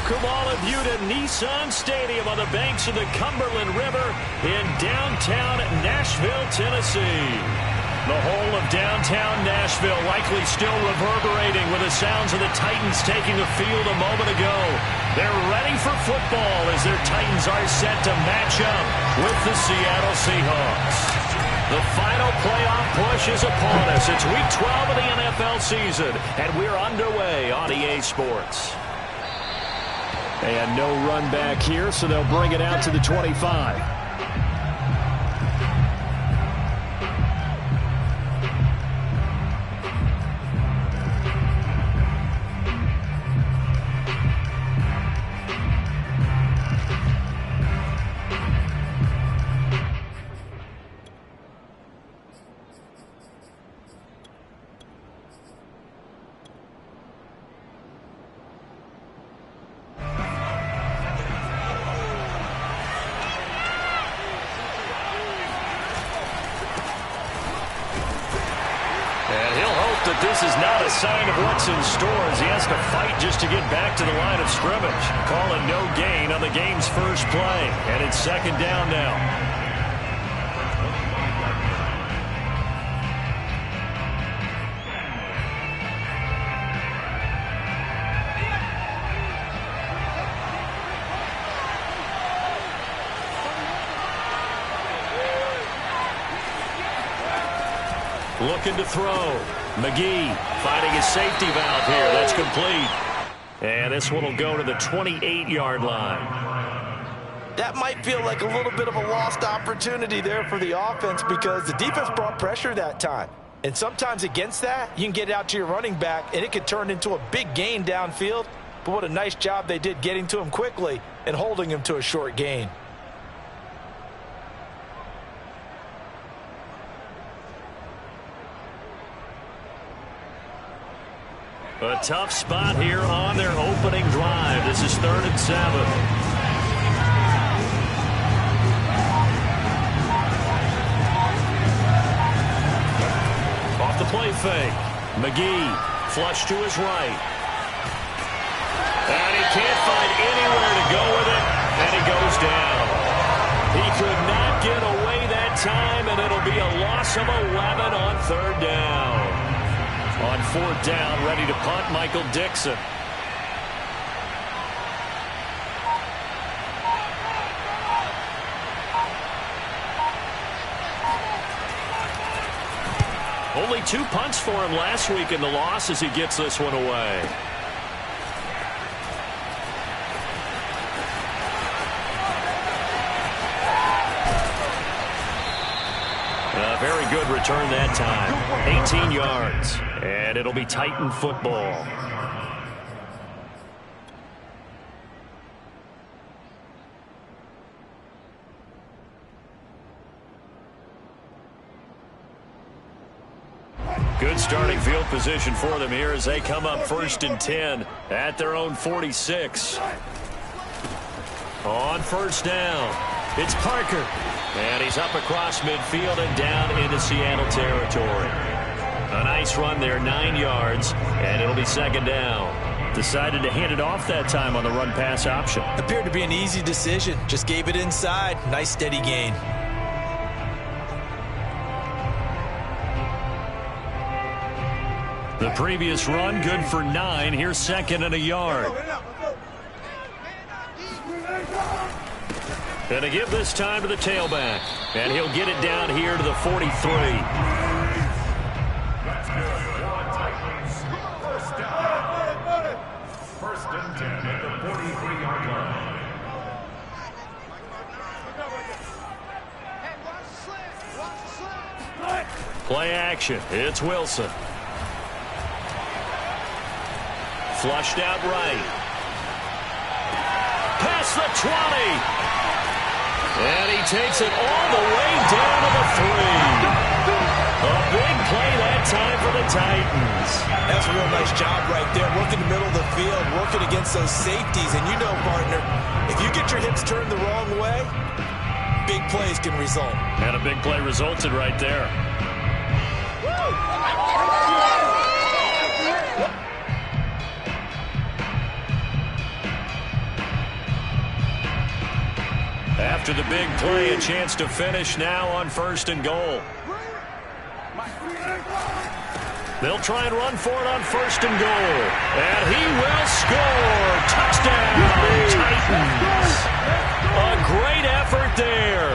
Welcome all of you to Nissan Stadium on the banks of the Cumberland River in downtown Nashville, Tennessee. The whole of downtown Nashville likely still reverberating with the sounds of the Titans taking the field a moment ago. They're ready for football as their Titans are set to match up with the Seattle Seahawks. The final playoff push is upon us. It's week 12 of the NFL season, and we're underway on EA Sports. And no run back here, so they'll bring it out to the 25. This is not a sign of what's in store as he has to fight just to get back to the line of scrimmage. Calling no gain on the game's first play. And it's second down now. Looking to throw. McGee finding his safety valve here. That's complete. And this one will go to the 28-yard line. That might feel like a little bit of a lost opportunity there for the offense because the defense brought pressure that time. And sometimes against that, you can get out to your running back, and it could turn into a big gain downfield. But what a nice job they did getting to him quickly and holding him to a short gain. A tough spot here on their opening drive. This is 3rd and 7. Off the play fake. McGee flush to his right. And he can't find anywhere to go with it. And he goes down. He could not get away that time, and it'll be a loss of 11 on 3rd down. On 4th down, ready to punt, Michael Dixon. Only 2 punts for him last week in the loss as he gets this one away. A very good return that time. 18 yards. And it'll be Titan football. Good starting field position for them here as they come up 1st and 10 at their own 46. On 1st down, it's Parker. And he's up across midfield and down into Seattle territory. A nice run there, 9 yards, and it'll be 2nd down. Decided to hand it off that time on the run-pass option. Appeared to be an easy decision. Just gave it inside. Nice steady gain. The previous run, good for 9. Here's 2nd and a yard. Gonna give this time to the tailback. And he'll get it down here to the 43. Play action. It's Wilson. Flushed out right. Past the 20. And he takes it all the way down to the 3. A big play that time for the Titans. That's a real nice job right there. Working the middle of the field, working against those safeties. And you know, partner, if you get your hips turned the wrong way, big plays can result. And a big play resulted right there. After the big play, a chance to finish now on 1st and goal. They'll try and run for it on 1st and goal. And he will score. Touchdown, Titans. A great effort there.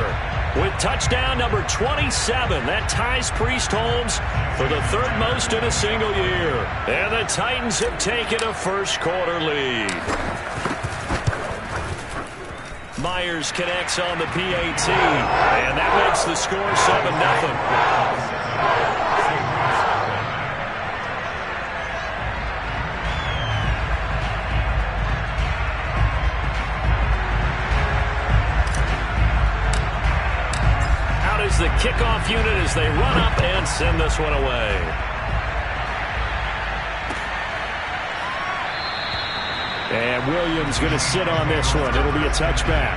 With touchdown number 27, that ties Priest-Holmes for the 3rd most in a single year. And the Titans have taken a first-quarter lead. Myers connects on the PAT, and that makes the score 7-0. The kickoff unit as they run up and send this one away. And Williams going to sit on this one. It'll be a touchback.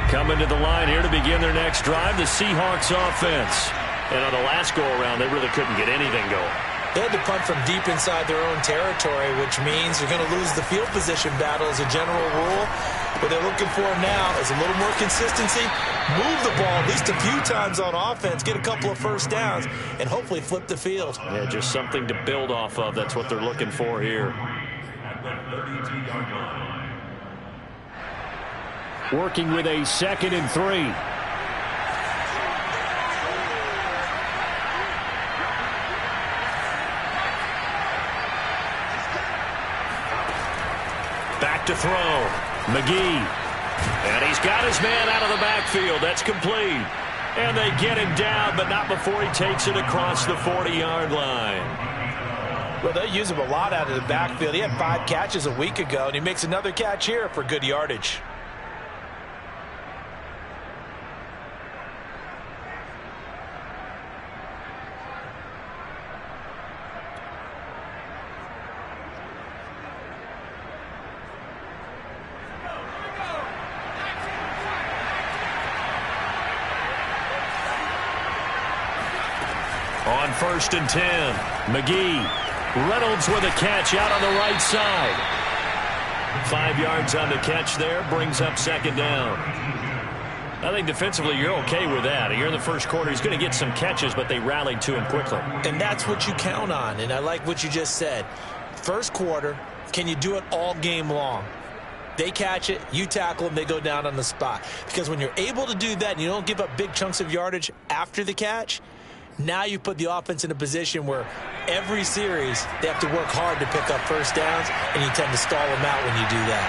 Coming to the line here to begin their next drive, the Seahawks offense. And on the last go-around, they really couldn't get anything going. They had to punt from deep inside their own territory, which means you're going to lose the field position battle as a general rule. What they're looking for now is a little more consistency, move the ball at least a few times on offense, get a couple of first downs, and hopefully flip the field. Yeah, just something to build off of. That's what they're looking for here. Working with a 2nd and 3. Back to throw. McGee. And he's got his man out of the backfield. That's complete. And they get him down, but not before he takes it across the 40-yard line. Well, they use him a lot out of the backfield. He had 5 catches a week ago, and he makes another catch here for good yardage. On 1st and 10, McGee. Reynolds with a catch out on the right side. 5 yards on the catch there, brings up 2nd down. I think defensively you're okay with that. Here in the first quarter, he's going to get some catches, but they rallied to him quickly. And that's what you count on, and I like what you just said. First quarter, can you do it all game long? They catch it, you tackle them, they go down on the spot. Because when you're able to do that and you don't give up big chunks of yardage after the catch, now you put the offense in a position where every series they have to work hard to pick up first downs, and you tend to stall them out when you do that.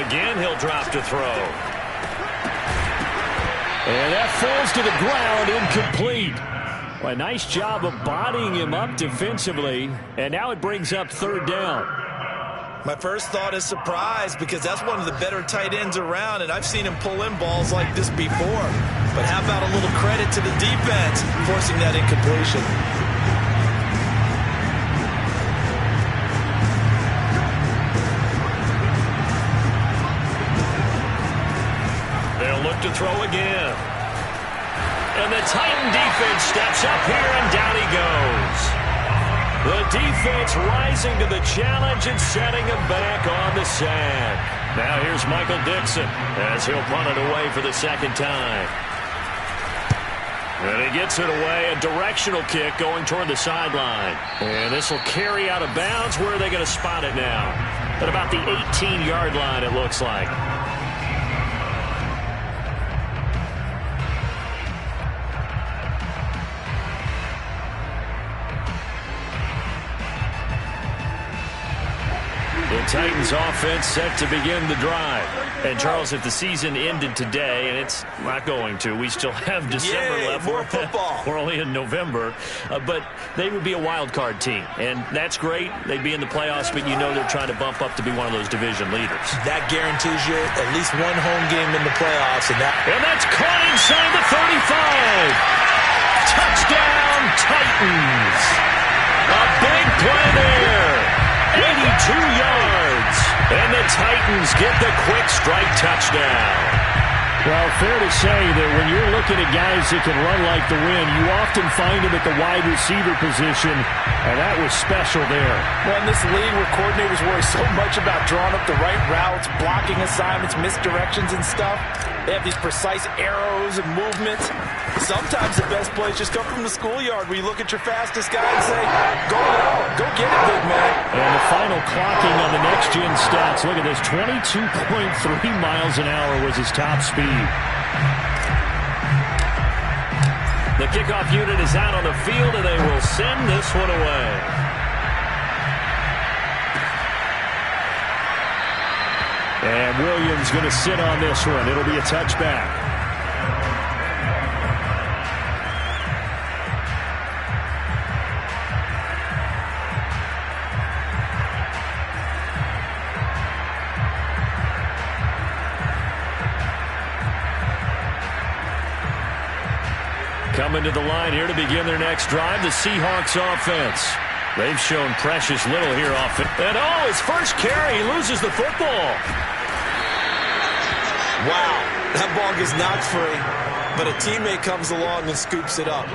Again, he'll drop to throw. And that falls to the ground, incomplete. Well, a nice job of bodying him up defensively, and now it brings up 3rd down. My first thought is surprise, because that's one of the better tight ends around, and I've seen him pull in balls like this before. But how about a little credit to the defense forcing that incompletion? They'll look to throw again. And the Titan defense steps up here, and down he goes. The defense rising to the challenge and setting him back on the sack. Now here's Michael Dixon as he'll punt it away for the 2nd time. And he gets it away, a directional kick going toward the sideline. And this will carry out of bounds. Where are they going to spot it now? At about the 18-yard line, it looks like. Titans offense set to begin the drive. And, Charles, if the season ended today, and it's not going to, we still have December left. More football. We're only in November. But they would be a wild card team. And that's great. They'd be in the playoffs, but you know they're trying to bump up to be one of those division leaders. That guarantees you at least one home game in the playoffs. And that's caught inside the 35. Touchdown, Titans. A big play there. 82 yards. And the Titans get the quick strike touchdown. Well, fair to say that when you're looking at guys that can run like the wind, you often find them at the wide receiver position, and that was special there. Well, in this league where coordinators worry so much about drawing up the right routes, blocking assignments, misdirections and stuff, they have these precise arrows and movements. Sometimes the best plays just come from the schoolyard where you look at your fastest guy and say, go get it, big man. And the final clocking on the next-gen stats. Look at this, 22.3 miles an hour was his top speed. The kickoff unit is out on the field, and they will send this one away. And Williams going to sit on this one. It'll be a touchback. Coming to the line here to begin their next drive, the Seahawks offense. They've shown precious little here offense. And his first carry, he loses the football. Wow, that ball gets knocked free, but a teammate comes along and scoops it up.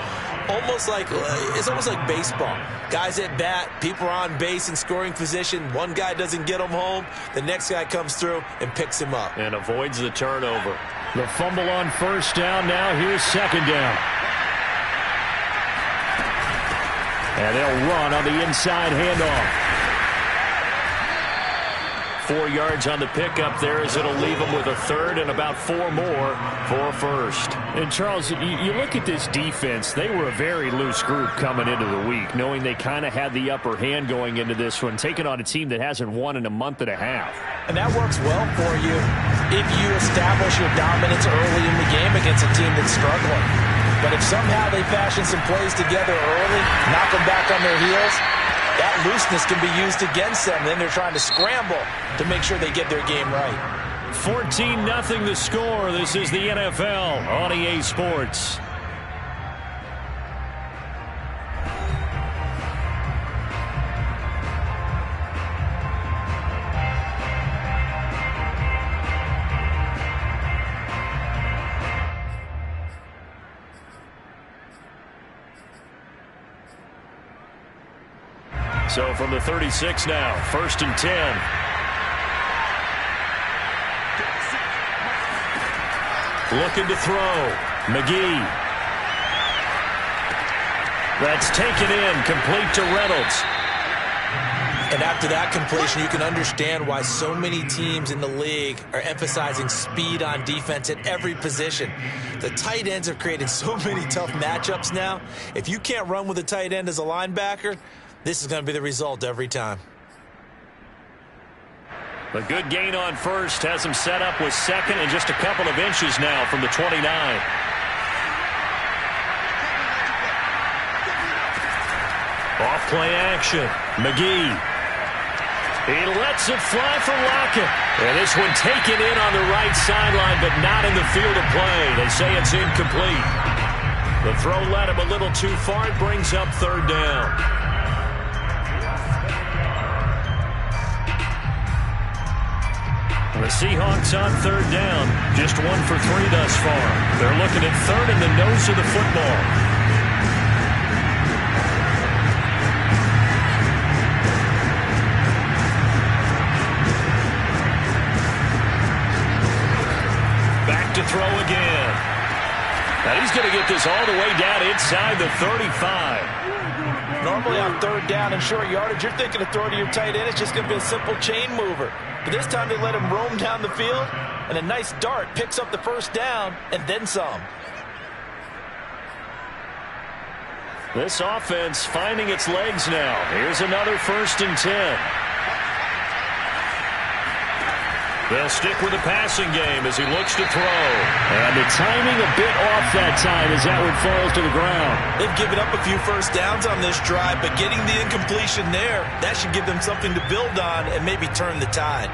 It's almost like baseball. Guys at bat, people are on base in scoring position. One guy doesn't get him home. The next guy comes through and picks him up. And avoids the turnover. The fumble on first down. Now here's second down. And they'll run on the inside handoff. 4 yards on the pickup there as it'll leave them with a third and about 4 more for first. And, Charles, you look at this defense. They were a very loose group coming into the week, knowing they kind of had the upper hand going into this one, taking on a team that hasn't won in a month and a half. And that works well for you if you establish your dominance early in the game against a team that's struggling. But if somehow they fashion some plays together early, knock them back on their heels, that looseness can be used against them. Then they're trying to scramble to make sure they get their game right. 14-0 the score. This is the NFL on EA Sports. So from the 36 now, 1st and 10. Looking to throw. McGee. That's taken in, complete to Reynolds. And after that completion, you can understand why so many teams in the league are emphasizing speed on defense at every position. The tight ends have created so many tough matchups now. If you can't run with a tight end as a linebacker, this is going to be the result every time. A good gain on first has him set up with second and just a couple of inches now from the 29. Off play action. McGee. He lets it fly for Lockett. And this one taken in on the right sideline, but not in the field of play. They say it's incomplete. The throw led him a little too far. It brings up third down. The Seahawks on third down. Just 1 for 3 thus far. They're looking at third in the nose of the football. Back to throw again. Now he's going to get this all the way down inside the 35. Normally on third down and short yardage, you're thinking of throwing to your tight end. It's just going to be a simple chain mover. But this time they let him roam down the field, and a nice dart picks up the first down and then some. This offense finding its legs now. Here's another 1st and 10. They'll stick with the passing game as he looks to throw. And the timing a bit off that time as that one falls to the ground. They've given up a few first downs on this drive, but getting the incompletion there, that should give them something to build on and maybe turn the tide.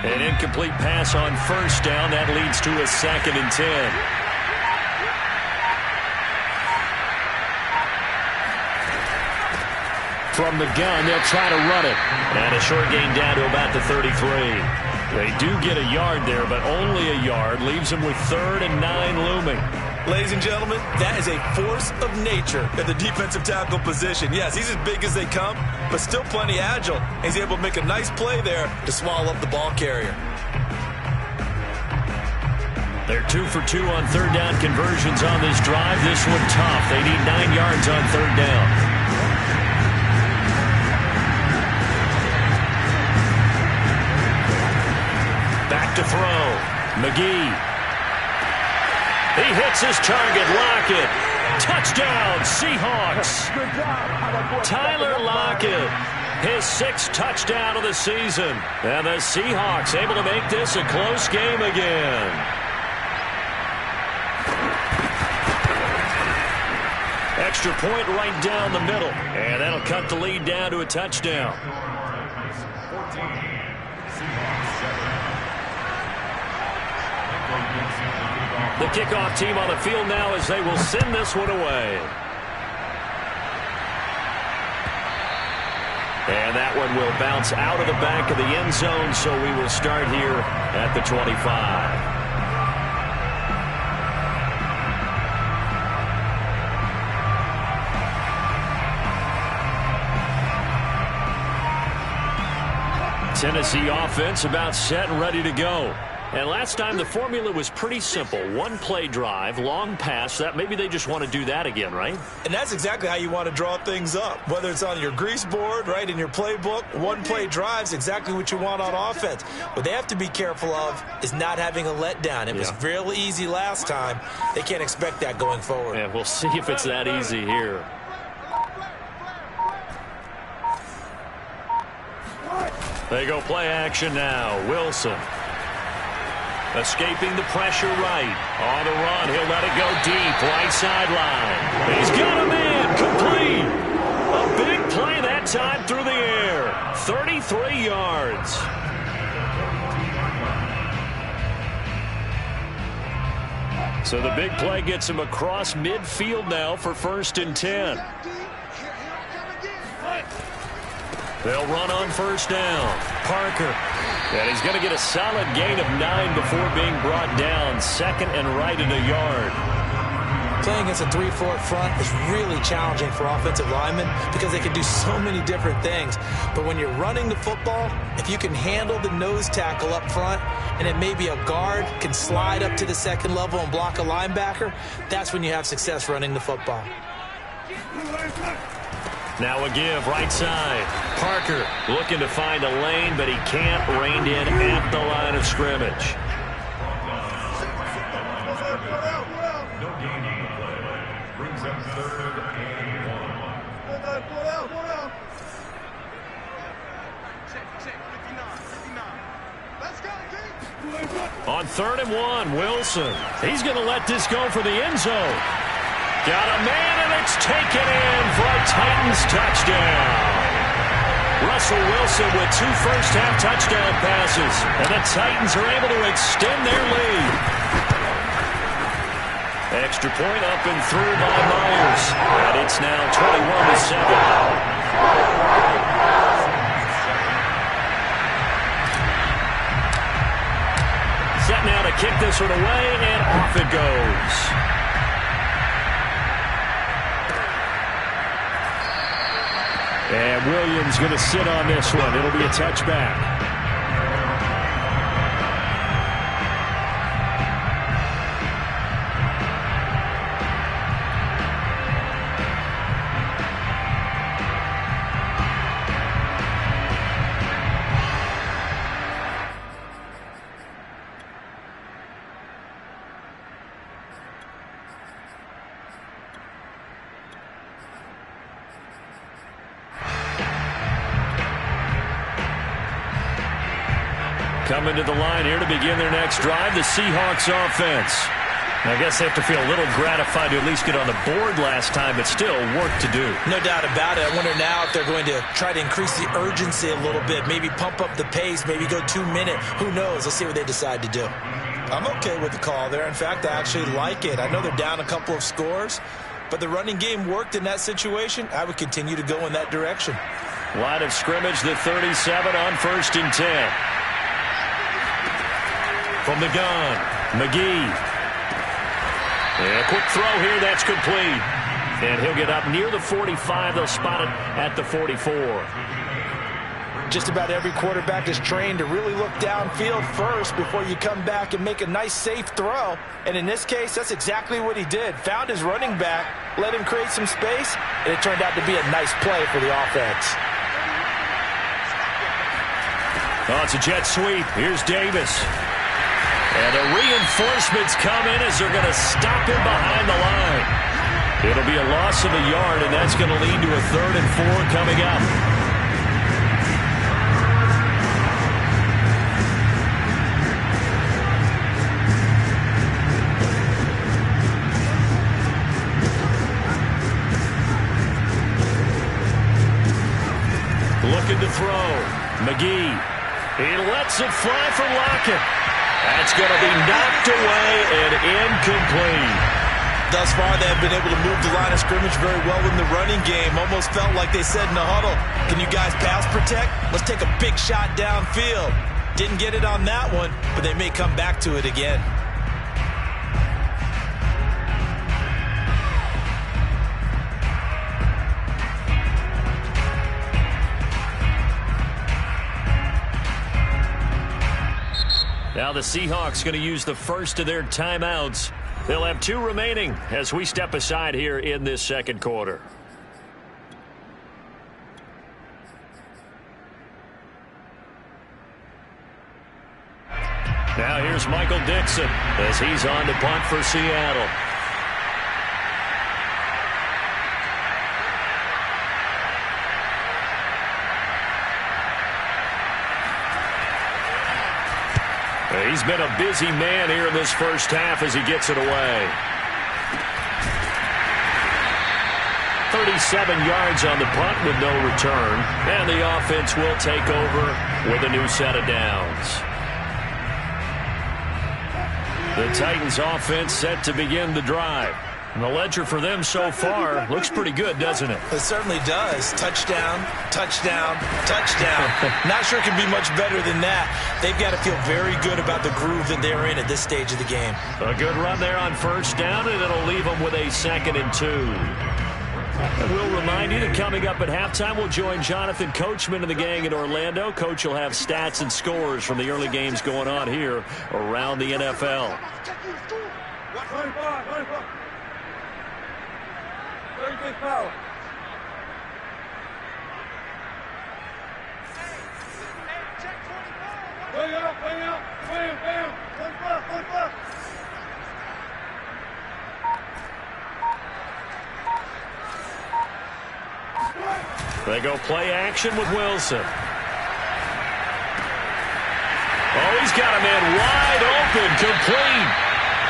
An incomplete pass on first down. That leads to a 2nd and 10. From the gun, they'll try to run it. And a short gain down to about the 33. They do get a yard there, but only a yard. Leaves them with 3rd and 9 looming. Ladies and gentlemen, that is a force of nature at the defensive tackle position. Yes, he's as big as they come, but still plenty agile. He's able to make a nice play there to swallow up the ball carrier. They're 2 for 2 on 3rd down conversions on this drive. This one tough. They need 9 yards on 3rd down. Back to throw. McGee. He hits his target. Lockett. Touchdown, Seahawks. Tyler Lockett. His 6th touchdown of the season. And the Seahawks able to make this a close game again. Extra point right down the middle. And that'll cut the lead down to a touchdown. The kickoff team on the field now as they will send this one away. And that one will bounce out of the back of the end zone, so we will start here at the 25. Tennessee offense about set and ready to go. And last time the formula was pretty simple. 1 play drive, long pass. That maybe they just want to do that again, right? And that's exactly how you want to draw things up. Whether it's on your grease board, right, in your playbook, 1 play drive is exactly what you want on offense. What they have to be careful of is not having a letdown. It was real easy last time. They can't expect that going forward. Yeah, we'll see if it's that easy here. They go play action now. Wilson. Escaping the pressure right. On the run, he'll let it go deep. Right sideline. He's got a man. Complete. A big play that time through the air. 33 yards. So the big play gets him across midfield now for 1st and 10. They'll run on 1st down. Parker. And he's going to get a solid gain of 9 before being brought down. 2nd and right in a yard. Playing against a 3-4 front is really challenging for offensive linemen because they can do so many different things. But when you're running the football, if you can handle the nose tackle up front and then maybe a guard can slide up to the 2nd level and block a linebacker, that's when you have success running the football. Now a give, right side. Parker looking to find a lane, but he can't. Reined in at the line of scrimmage. On 3rd and 1, Wilson. He's going to let this go for the end zone. Got a man, and it's taken in for a Titans touchdown. Russell Wilson with 2 first-half touchdown passes, and the Titans are able to extend their lead. Extra point up and through by Myers, and it's now 21-7. Set now to kick this one away, and off it goes. And Williams going to sit on this one. It'll be a touchback. Coming to the line here to begin their next drive, the Seahawks offense. I guess they have to feel a little gratified to at least get on the board last time, but still work to do. No doubt about it. I wonder now if they're going to try to increase the urgency a little bit, maybe pump up the pace, maybe go 2 minute. Who knows? Let's see what they decide to do. I'm okay with the call there. In fact, I actually like it. I know they're down a couple of scores, but the running game worked in that situation. I would continue to go in that direction. Line of scrimmage, the 37 on 1st and 10. From the gun, McGee. And a quick throw here, that's complete. And he'll get up near the 45. They'll spot it at the 44. Just about every quarterback is trained to really look downfield first before you come back and make a nice, safe throw. And in this case, that's exactly what he did. Found his running back, let him create some space, and it turned out to be a nice play for the offense. Oh, it's a jet sweep. Here's Davis. And the reinforcements come in as they're going to stop him behind the line. It'll be a loss of a yard, and that's going to lead to a 3rd and 4 coming up. Looking to throw. McGee. He lets it fly for Lockett. That's going to be knocked away and incomplete. Thus far, they have been able to move the line of scrimmage very well in the running game. Almost felt like they said in the huddle, can you guys pass protect? Let's take a big shot downfield. Didn't get it on that one, but they may come back to it again. Now the Seahawks going to use the first of their timeouts. They'll have 2 remaining as we step aside here in this second quarter. Now here's Michael Dixon as he's on to punt for Seattle. He's been a busy man here in this first half as he gets it away. 37 yards on the punt with no return. And the offense will take over with a new set of downs. The Titans offense set to begin the drive. And the ledger for them so far looks pretty good, doesn't it? It certainly does. Touchdown, touchdown, touchdown. Not sure it can be much better than that. They've got to feel very good about the groove that they're in at this stage of the game. A good run there on 1st down, and it'll leave them with a 2nd and 2. And we'll remind you that coming up at halftime, we'll join Jonathan Coachman and the gang in Orlando. Coach will have stats and scores from the early games going on here around the NFL. Power. They go play action with Wilson. Oh, he's got a man wide open, complete.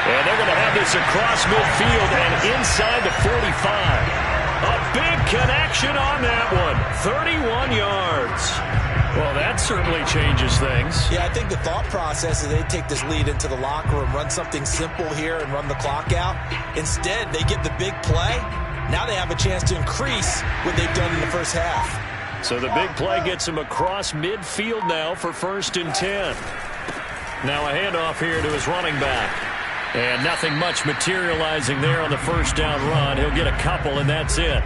And they're going to have this across midfield and inside the 45. A big connection on that one. 31 yards. Well, that certainly changes things. Yeah, I think the thought process is they take this lead into the locker room, run something simple here and run the clock out. Instead, they get the big play. Now they have a chance to increase what they've done in the first half. So the big play gets him across midfield now for 1st and 10. Now a handoff here to his running back. And nothing much materializing there on the 1st down run. He'll get a couple, and that's it.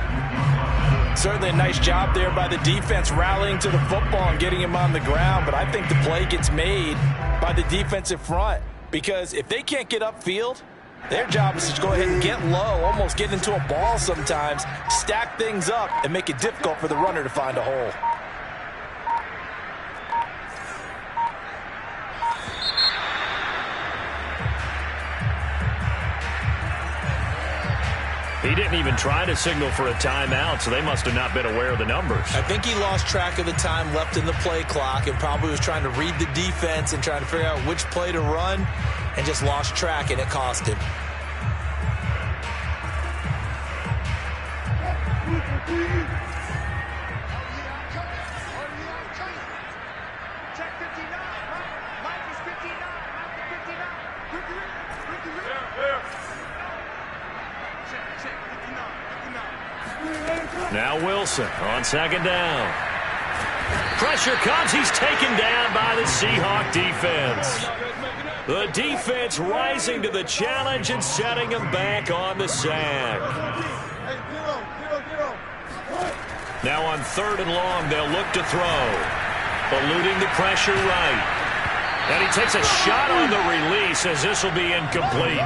Certainly a nice job there by the defense rallying to the football and getting him on the ground. But I think the play gets made by the defensive front. Because if they can't get upfield, their job is to go ahead and get low, almost get into a ball sometimes, stack things up, and make it difficult for the runner to find a hole. He didn't even try to signal for a timeout, so they must have not been aware of the numbers. I think he lost track of the time left in the play clock and probably was trying to read the defense and trying to figure out which play to run and just lost track, and it cost him. Wilson on second down. Pressure comes. He's taken down by the Seahawk defense. The defense rising to the challenge and setting him back on the sack. Now on 3rd and long, they'll look to throw. Eluding the pressure right. And he takes a shot on the release as this will be incomplete.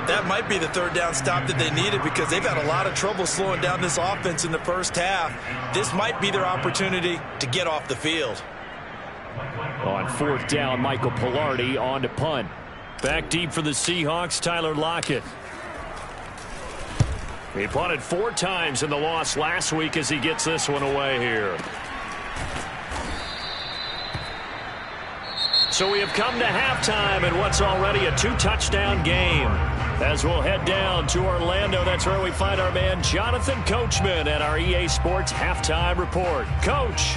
That might be the 3rd down stop that they needed because they've had a lot of trouble slowing down this offense in the first half. This might be their opportunity to get off the field. On 4th down, Michael Pilardi on to punt. Back deep for the Seahawks, Tyler Lockett. He punted 4 times in the loss last week as he gets this one away here. So we have come to halftime in what's already a 2-touchdown game. As we'll head down to Orlando, that's where we find our man Jonathan Coachman at our EA Sports Halftime Report. Coach.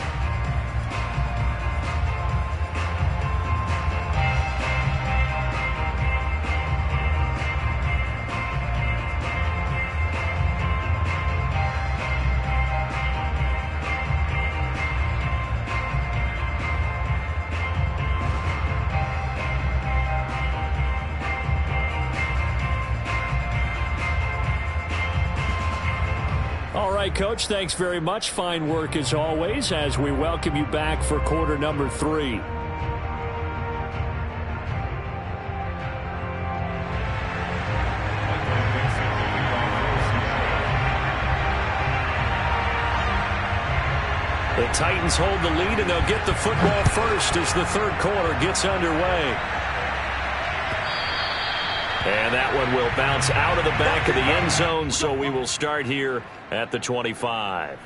Coach, thanks very much. Fine work as always as we welcome you back for quarter number 3. The Titans hold the lead and they'll get the football first as the 3rd quarter gets underway. And that one will bounce out of the back of the end zone, so we will start here at the 25.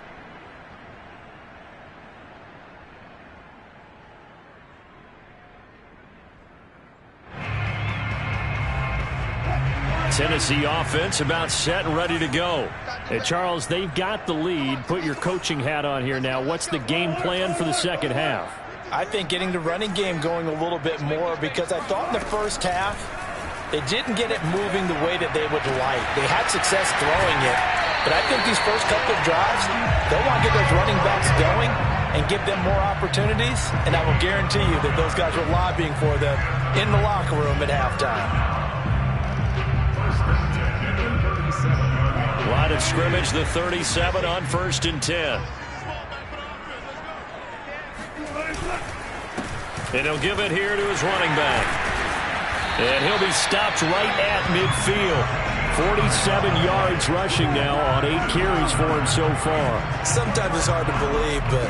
Tennessee offense about set and ready to go. Hey, Charles, they've got the lead. Put your coaching hat on here now. What's the game plan for the second half? I think getting the running game going a little bit more because I thought in the first half they didn't get it moving the way that they would like. They had success throwing it, but I think these first couple of drives, they'll want to get those running backs going and give them more opportunities, and I will guarantee you that those guys were lobbying for them in the locker room at halftime. Line of scrimmage, the 37 on 1st and 10. And he'll give it here to his running back. And he'll be stopped right at midfield. 47 yards rushing now on 8 carries for him so far. Sometimes it's hard to believe, but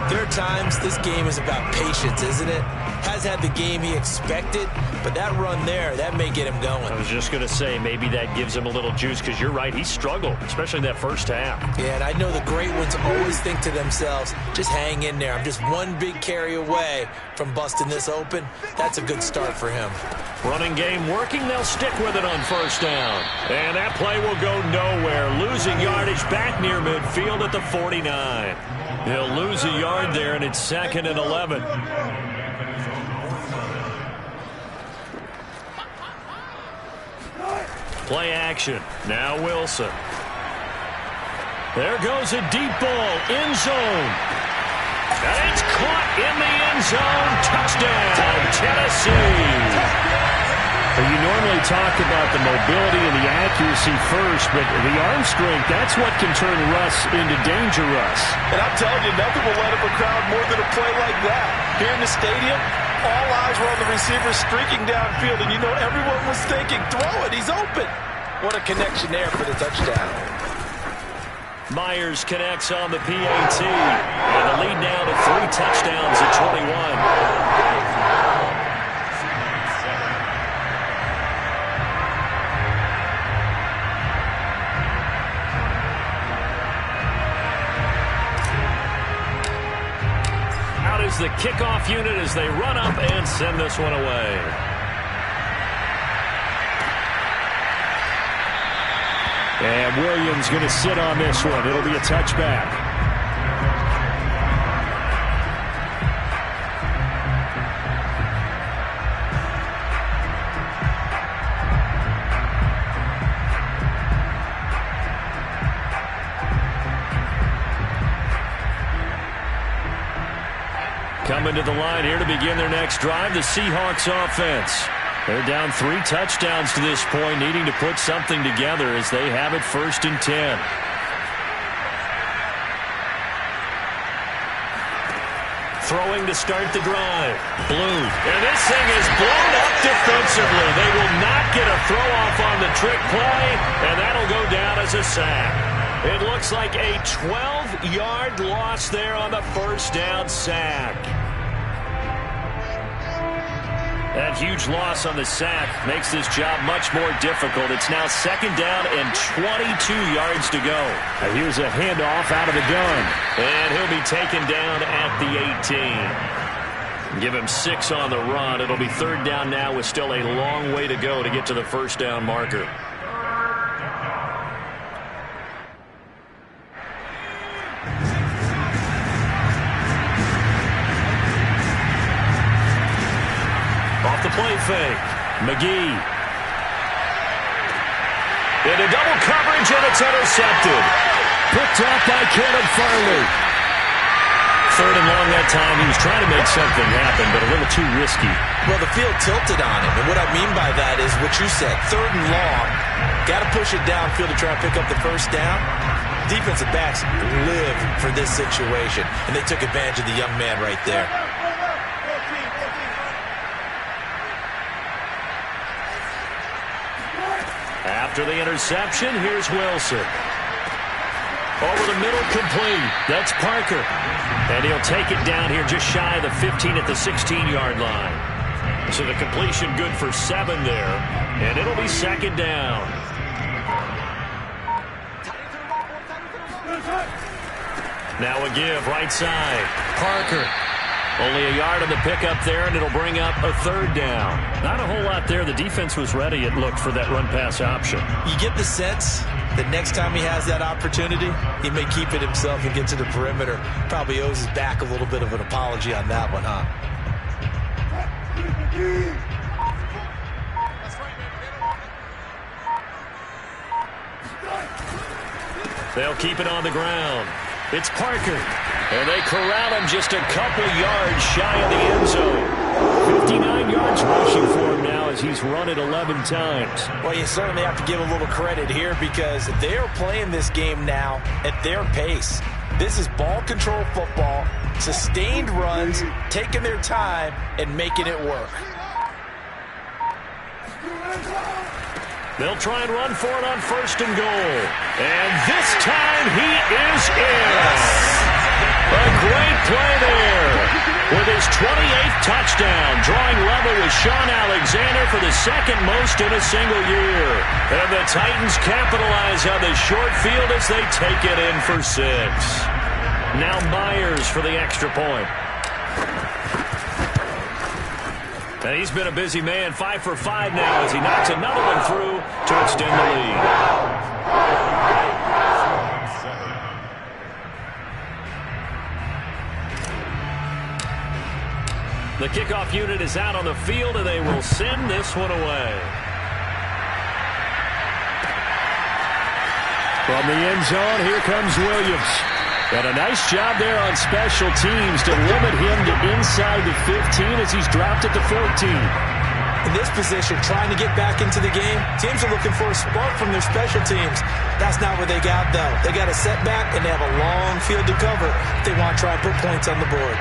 there are times this game is about patience, isn't it? Has had the game he expected, but that run there, that may get him going. I was just going to say, maybe that gives him a little juice because you're right, he struggled, especially in that first half. Yeah, and I know the great ones always think to themselves, just hang in there. I'm just one big carry away from busting this open. That's a good start for him. Running game working, they'll stick with it on 1st down. And that play will go nowhere. Losing yardage back near midfield at the 49. He'll lose a yard there, and it's 2nd and 11. Play action. Now Wilson. There goes a deep ball. End zone. And it's caught in the end zone. Touchdown, Tennessee. You normally talk about the mobility and the accuracy first, but the arm strength, that's what can turn Russ into danger Russ. And I'm telling you, nothing will light up a crowd more than a play like that. Here in the stadium, all eyes were on the receiver streaking downfield, and you know everyone was thinking, throw it, he's open. What a connection there for the touchdown. Myers connects on the PAT, and the lead now to 3 touchdowns at 21. The kickoff unit as they run up and send this one away. And Williams going to sit on this one. It'll be a touchback. Coming to the line here to begin their next drive, the Seahawks offense. They're down 3 touchdowns to this point, needing to put something together as they have it 1st and 10. Throwing to start the drive. Blue. And this thing is blown up defensively. They will not get a throw-off on the trick play, and that'll go down as a sack. It looks like a 12-yard loss there on the 1st down sack. That huge loss on the sack makes this job much more difficult. It's now 2nd down and 22 yards to go. Here's a handoff out of the gun. And he'll be taken down at the 18. Give him 6 on the run. It'll be 3rd down now with still a long way to go to get to the 1st down marker. Off the play fake. McGee. Into double coverage, and it's intercepted. Picked off by Caleb Farley. 3rd and long that time. He was trying to make something happen, but a little too risky. Well, the field tilted on him, and what I mean by that is what you said. 3rd and long. Got to push it downfield to try and pick up the 1st down. Defensive backs live for this situation, and they took advantage of the young man right there. After the interception, here's Wilson. Over the middle, complete. That's Parker. And he'll take it down here just shy of the 15 at the 16-yard line. So the completion good for 7 there. And it'll be 2nd down. Now a give, right side. Parker. Only a yard on the pickup there, and it'll bring up a 3rd down. Not a whole lot there. The defense was ready, it looked, for that run-pass option. You get the sense that next time he has that opportunity, he may keep it himself and get to the perimeter. Probably owes his back a little bit of an apology on that one, huh? They'll keep it on the ground. It's Parker. And they corral him just a couple yards shy of the end zone. 59 yards rushing for him now as he's run it 11 times. Well, you certainly have to give a little credit here because they are playing this game now at their pace. This is ball control football, sustained runs, taking their time, and making it work. They'll try and run for it on 1st and goal. And this time he is in. Yes. A great play there. With his 28th touchdown, drawing level with Sean Alexander for the 2nd most in a single year. And the Titans capitalize on the short field as they take it in for 6. Now Myers for the extra point. And he's been a busy man, 5 for 5 now as he knocks another one through to extend the lead. The kickoff unit is out on the field, and they will send this one away. From the end zone, here comes Williams. And a nice job there on special teams to limit him to inside the 15 as he's dropped at the 14. In this position, trying to get back into the game, teams are looking for a spark from their special teams. That's not what they got, though. They got a setback, and they have a long field to cover if they want to try and put points on the board.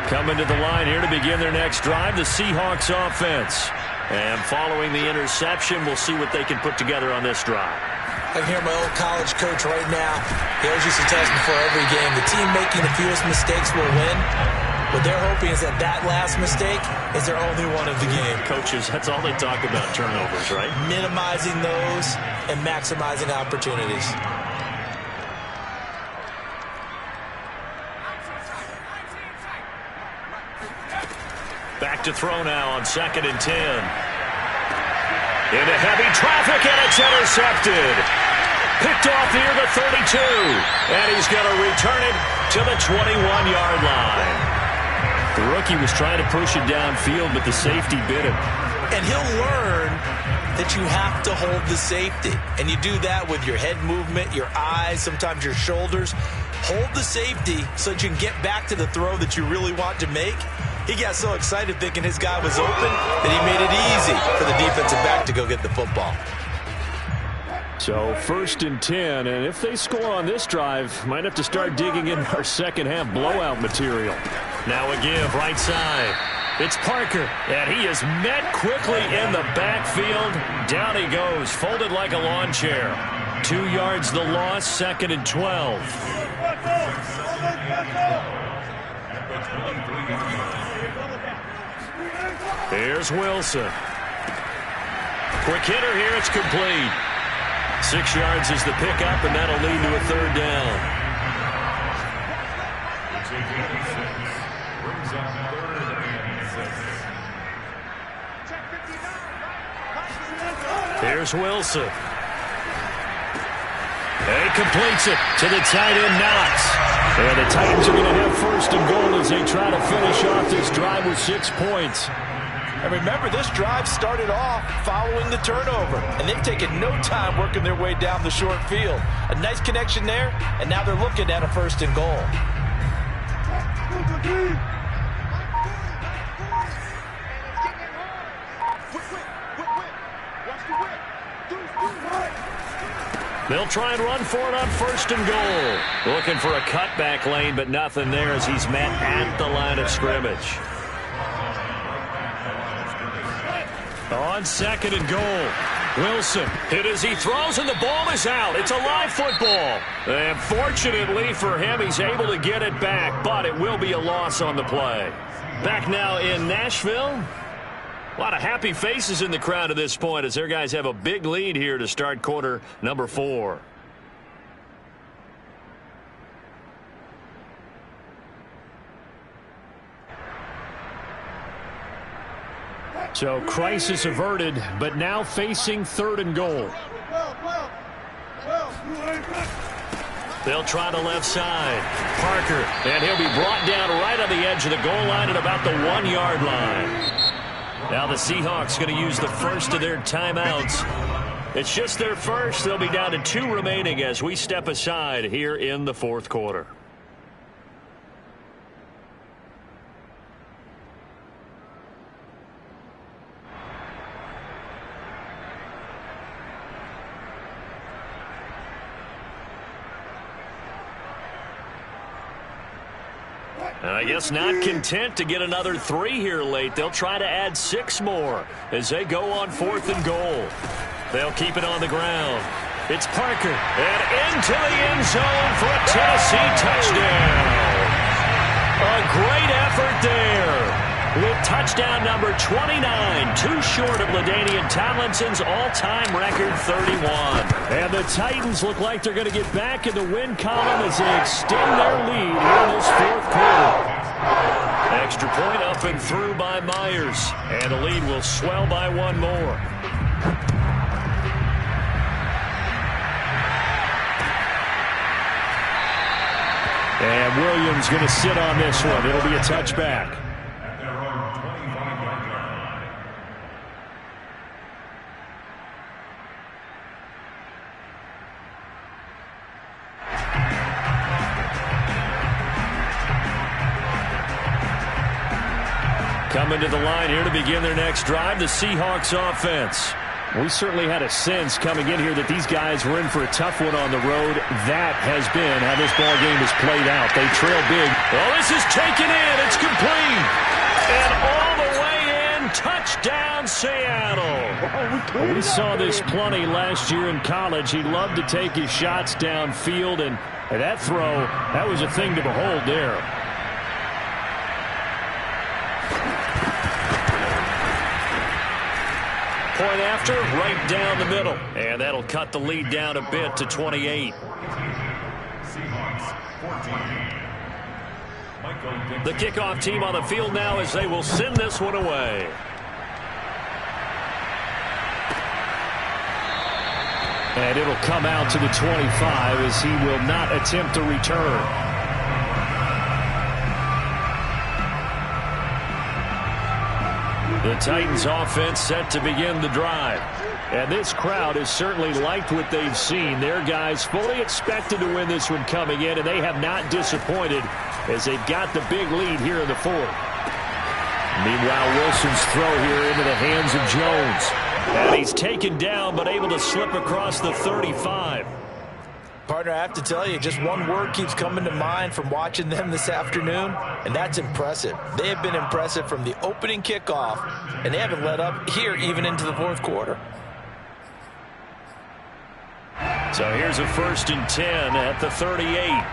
Coming to the line here to begin their next drive, the Seahawks offense. And following the interception, we'll see what they can put together on this drive. I can hear my old college coach right now. He always used to tell us before every game, the team making the fewest mistakes will win. What they're hoping is that last mistake is their only one of the game. Coaches, that's all they talk about, turnovers, right? Minimizing those and maximizing opportunities. Back to throw now on 2nd and 10. Into heavy traffic, and it's intercepted. Picked off near the 32. And he's going to return it to the 21-yard line. The rookie was trying to push it downfield, but the safety bit him. And he'll learn that you have to hold the safety. And you do that with your head movement, your eyes, sometimes your shoulders. Hold the safety so that you can get back to the throw that you really want to make. He got so excited thinking his guy was open that he made it easy for the defensive back to go get the football. So 1st and 10, and if they score on this drive, might have to start digging in our second half blowout material. Now a give right side. It's Parker, and he is met quickly in the backfield. Down he goes, folded like a lawn chair. 2 yards the loss, 2nd and 12. Here's Wilson. Quick hitter here, it's complete. 6 yards is the pickup, and that'll lead to a 3rd down. Here's Wilson. And he completes it to the tight end, Knox. And the Titans are going to have 1st and goal as they try to finish off this drive with 6 points. And remember, this drive started off following the turnover, and they've taken no time working their way down the short field. A nice connection there, and now they're looking at a 1st and goal. They'll try and run for it on 1st and goal. Looking for a cutback lane, but nothing there as he's met at the line of scrimmage. On 2nd and goal, Wilson hit as he throws, and the ball is out. It's a live football. And fortunately for him, he's able to get it back, but it will be a loss on the play. Back now in Nashville. A lot of happy faces in the crowd at this point as their guys have a big lead here to start quarter number 4. So crisis averted, but now facing 3rd and goal. They'll try the left side. Parker, and he'll be brought down right on the edge of the goal line at about the 1-yard line. Now the Seahawks going to use the first of their timeouts. It's just their first. They'll be down to 2 remaining as we step aside here in the 4th quarter. I guess not content to get another 3 here late. They'll try to add 6 more as they go on 4th and goal. They'll keep it on the ground. It's Parker, and into the end zone for a Tennessee touchdown. A great effort there with touchdown number 29, too short of LaDainian Tomlinson's all-time record 31. And the Titans look like they're going to get back in the win column as they extend their lead here in this 4th quarter. Extra point up and through by Myers, and the lead will swell by 1 more. And Williams going to sit on this one. It'll be a touchback. Coming to the line here to begin their next drive, the Seahawks offense. We certainly had a sense coming in here that these guys were in for a tough one on the road. That has been how this ball game has played out. They trail big. Well, this is taken in. It's complete. And all the way in, touchdown Seattle. We saw this plenty last year in college. He loved to take his shots downfield, and that throw, that was a thing to behold there. Point after, right down the middle. And that'll cut the lead down a bit to 28. The kickoff team on the field now as they will send this one away. And it'll come out to the 25 as he will not attempt to return. The Titans offense set to begin the drive. And this crowd has certainly liked what they've seen. Their guys fully expected to win this one coming in, and they have not disappointed as they've got the big lead here in the fourth. Meanwhile, Wilson's throw here into the hands of Jones. And he's taken down but able to slip across the 35. Partner, I have to tell you, just one word keeps coming to mind from watching them this afternoon, and that's impressive. They have been impressive from the opening kickoff, and they haven't let up here even into the fourth quarter. So here's a 1st and 10 at the 38.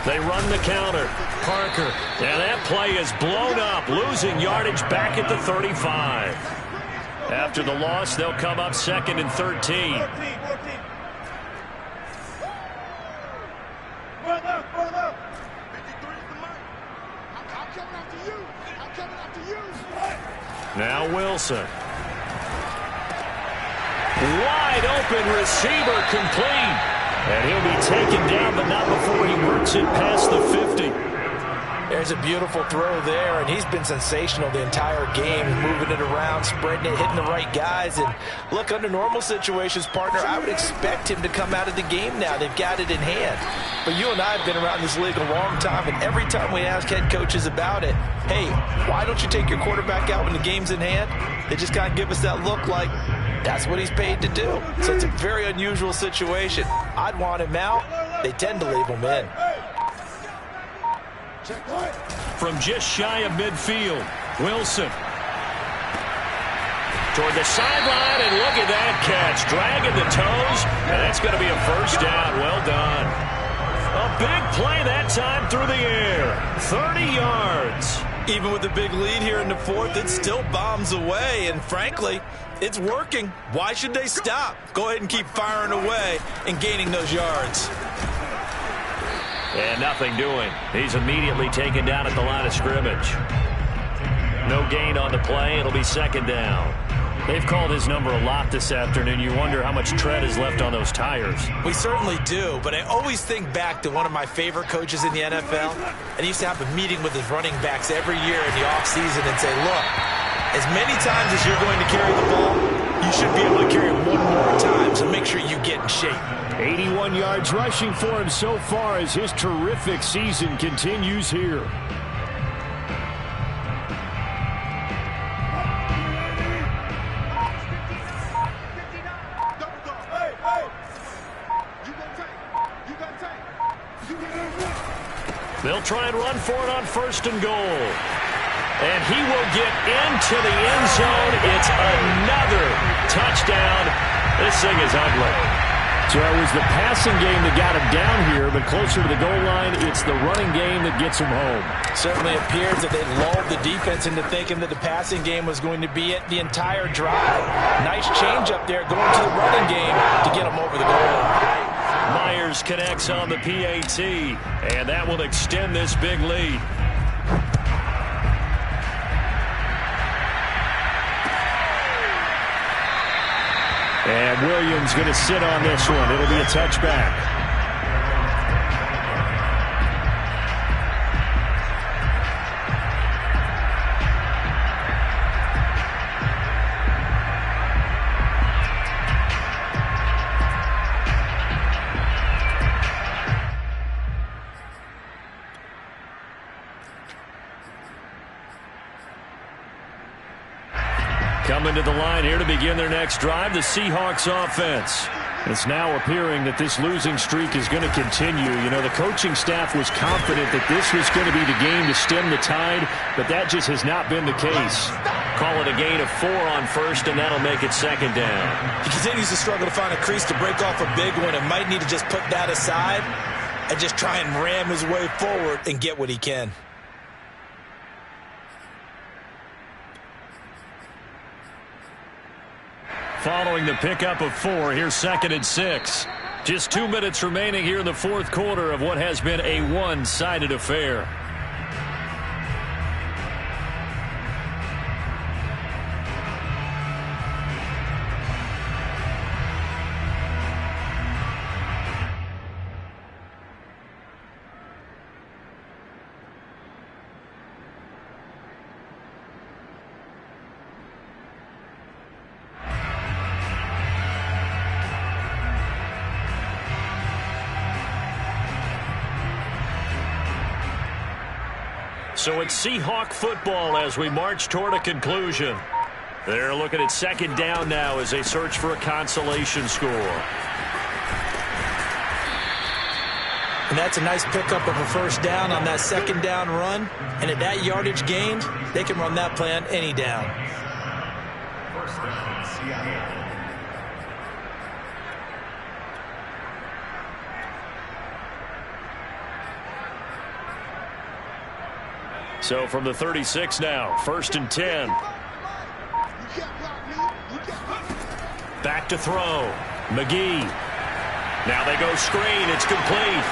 They run the counter. Parker. And that play is blown up, losing yardage back at the 35. After the loss, they'll come up 2nd and 13. Now Wilson. Wide open receiver complete. And he'll be taken down, but not before he works it past the 50. There's a beautiful throw there, and he's been sensational the entire game, moving it around, spreading it, hitting the right guys. And look, under normal situations, partner, I would expect him to come out of the game now. They've got it in hand. But you and I have been around this league a long time, and every time we ask head coaches about it, hey, why don't you take your quarterback out when the game's in hand? They just kind of give us that look like that's what he's paid to do. So it's a very unusual situation. I'd want him out. They tend to leave him in. From just shy of midfield, Wilson. Toward the sideline, and look at that catch. Dragging the toes, and that's going to be a 1st down. Well done. A big play that time through the air. 30 yards. Even with the big lead here in the fourth, it still bombs away, and frankly, it's working. Why should they stop? Go ahead and keep firing away and gaining those yards. And nothing doing. He's immediately taken down at the line of scrimmage. No gain on the play. It'll be 2nd down. They've called his number a lot this afternoon. You wonder how much tread is left on those tires. We certainly do, but I always think back to one of my favorite coaches in the NFL, and he used to have a meeting with his running backs every year in the offseason and say, look, as many times as you're going to carry the ball, you should be able to carry it one more time, so make sure you get in shape. 81 yards rushing for him so far as his terrific season continues here. They'll try and run for it on 1st and goal. And he will get into the end zone. It's another touchdown. This thing is ugly. So it was the passing game that got him down here, but closer to the goal line, it's the running game that gets him home. Certainly appears that they lulled the defense into thinking that the passing game was going to be it the entire drive. Nice change up there going to the running game to get him over the goal. Myers connects on the PAT, and that will extend this big lead. And Williams going to sit on this one. It'll be a touchback. Coming to the line here to begin their next drive, the Seahawks offense. It's now appearing that this losing streak is going to continue. You know, the coaching staff was confident that this was going to be the game to stem the tide, but that just has not been the case. Call it a gain of 4 on 1st, and that'll make it 2nd down. He continues to struggle to find a crease to break off a big one and might need to just put that aside and just try and ram his way forward and get what he can. Following the pickup of 4, here's 2nd and 6. Just 2 minutes remaining here in the fourth quarter of what has been a one-sided affair. So it's Seahawk football as we march toward a conclusion. They're looking at second down now as they search for a consolation score. And that's a nice pickup of a first down on that second down run. And at that yardage gained, they can run that play on any down. First down, Seattle. So from the 36 now, 1st and 10. Back to throw. McGee. Now they go screen. It's complete.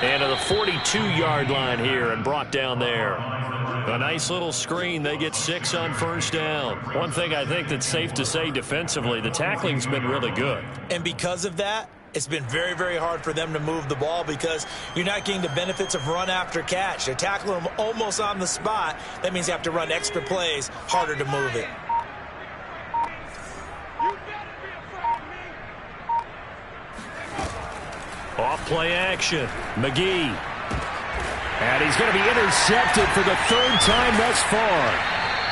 And to the 42-yard line here and brought down there. A nice little screen. They get 6 on first down. One thing I think that's safe to say defensively, the tackling's been really good. And because of that, it's been very, very hard for them to move the ball because you're not getting the benefits of run after catch. They're tackling them almost on the spot. That means you have to run extra plays, harder to move it. Off play action. McGee. And he's going to be intercepted for the 3rd time thus far.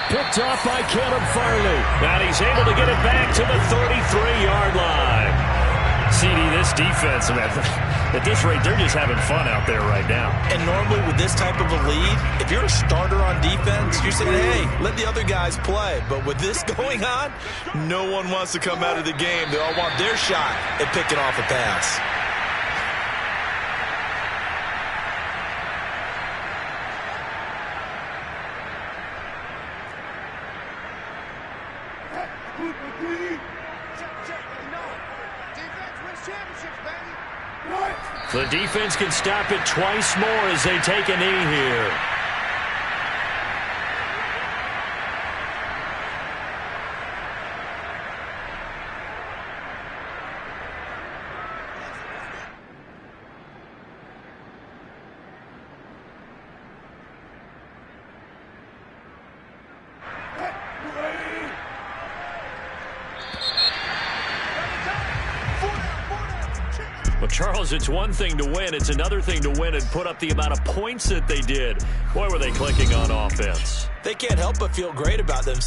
Picked off by Caleb Farley. And he's able to get it back to the 33-yard line. CD, this defense, man, at this rate, they're just having fun out there right now. And normally with this type of a lead, if you're a starter on defense, you're saying, hey, let the other guys play. But with this going on, no one wants to come out of the game. They all want their shot at picking off a pass. The defense can stop it twice more as they take a knee here. Well, Charles, it's one thing to win. It's another thing to win and put up the amount of points that they did. Boy, were they clicking on offense. They can't help but feel great about themselves.